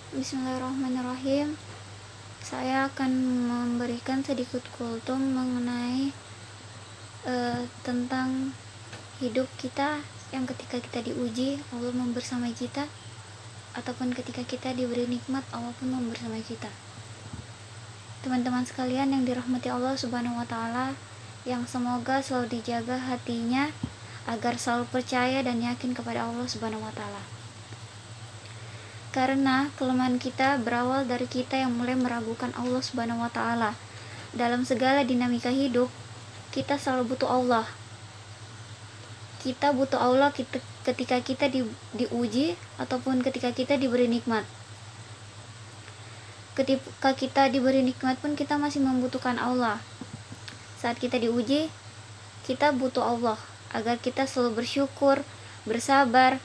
Bismillahirrahmanirrahim. Saya akan memberikan sedikit kultum mengenai tentang hidup kita yang ketika kita diuji Allah membersamai kita, ataupun ketika kita diberi nikmat Allah pun membersamai kita. Teman-teman sekalian yang dirahmati Allah Subhanahu wa Ta'ala, yang semoga selalu dijaga hatinya agar selalu percaya dan yakin kepada Allah Subhanahu wa Ta'ala. Karena kelemahan kita berawal dari kita yang mulai meragukan Allah Subhanahu wa Ta'ala. Dalam segala dinamika hidup, kita selalu butuh Allah. Kita butuh Allah ketika kita diuji ataupun ketika kita diberi nikmat. Ketika kita diberi nikmat pun kita masih membutuhkan Allah. Saat kita diuji, kita butuh Allah agar kita selalu bersyukur, bersabar,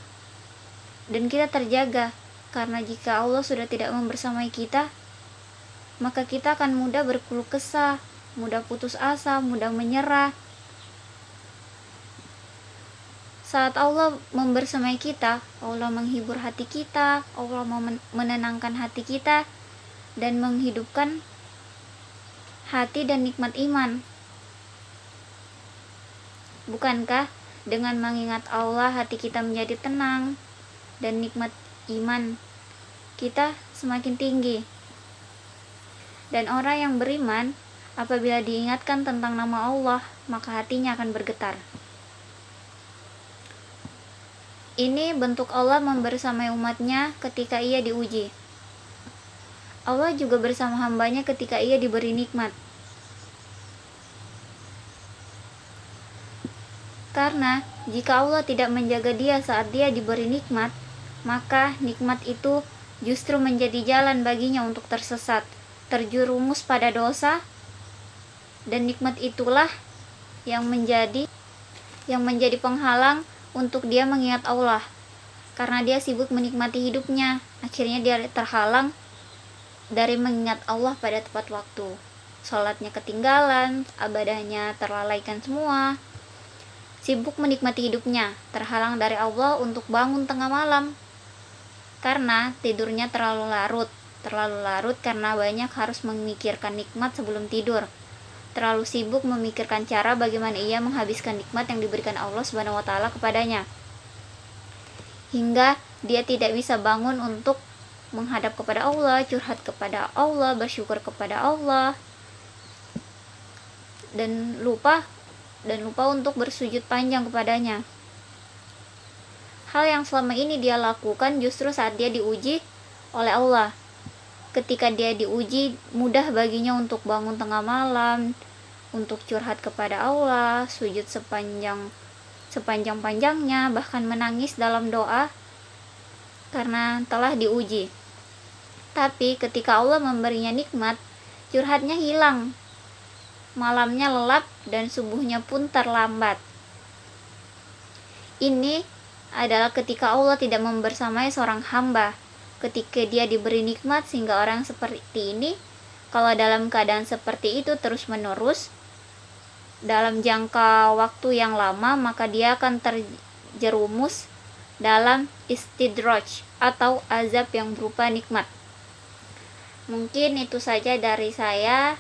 dan kita terjaga. Karena jika Allah sudah tidak membersamai kita, maka kita akan mudah berkeluh kesah, mudah putus asa, mudah menyerah. Saat Allah membersamai kita, Allah menghibur hati kita, Allah menenangkan hati kita, dan menghidupkan hati dan nikmat iman. Bukankah dengan mengingat Allah hati kita menjadi tenang dan nikmat iman kita semakin tinggi? Dan orang yang beriman apabila diingatkan tentang nama Allah, maka hatinya akan bergetar. Ini bentuk Allah membersamai umatnya ketika ia diuji. Allah juga bersama hambanya ketika ia diberi nikmat. Karena jika Allah tidak menjaga dia saat dia diberi nikmat, maka nikmat itu justru menjadi jalan baginya untuk tersesat, terjerumus pada dosa, dan nikmat itulah yang menjadi penghalang untuk dia mengingat Allah. Karena dia sibuk menikmati hidupnya, akhirnya dia terhalang dari mengingat Allah pada tepat waktu. Salatnya ketinggalan, ibadahnya terlalaikan semua. Sibuk menikmati hidupnya, terhalang dari Allah untuk bangun tengah malam. Karena tidurnya terlalu larut karena banyak harus memikirkan nikmat sebelum tidur. Terlalu sibuk memikirkan cara bagaimana ia menghabiskan nikmat yang diberikan Allah Subhanahu wa Ta'ala kepadanya. Hingga dia tidak bisa bangun untuk menghadap kepada Allah, curhat kepada Allah, bersyukur kepada Allah, dan lupa untuk bersujud panjang kepadanya. Hal yang selama ini dia lakukan justru saat dia diuji oleh Allah. Ketika dia diuji, mudah baginya untuk bangun tengah malam, untuk curhat kepada Allah, sujud sepanjang-panjangnya, bahkan menangis dalam doa karena telah diuji. Tapi ketika Allah memberinya nikmat, curhatnya hilang, malamnya lelap, dan subuhnya pun terlambat. Ini adalah ketika Allah tidak membersamai seorang hamba. Ketika dia diberi nikmat, sehingga orang seperti ini, kalau dalam keadaan seperti itu terus-menerus dalam jangka waktu yang lama, maka dia akan terjerumus dalam istidraj atau azab yang berupa nikmat. Mungkin itu saja dari saya.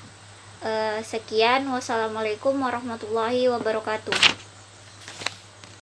Sekian, wassalamualaikum warahmatullahi wabarakatuh.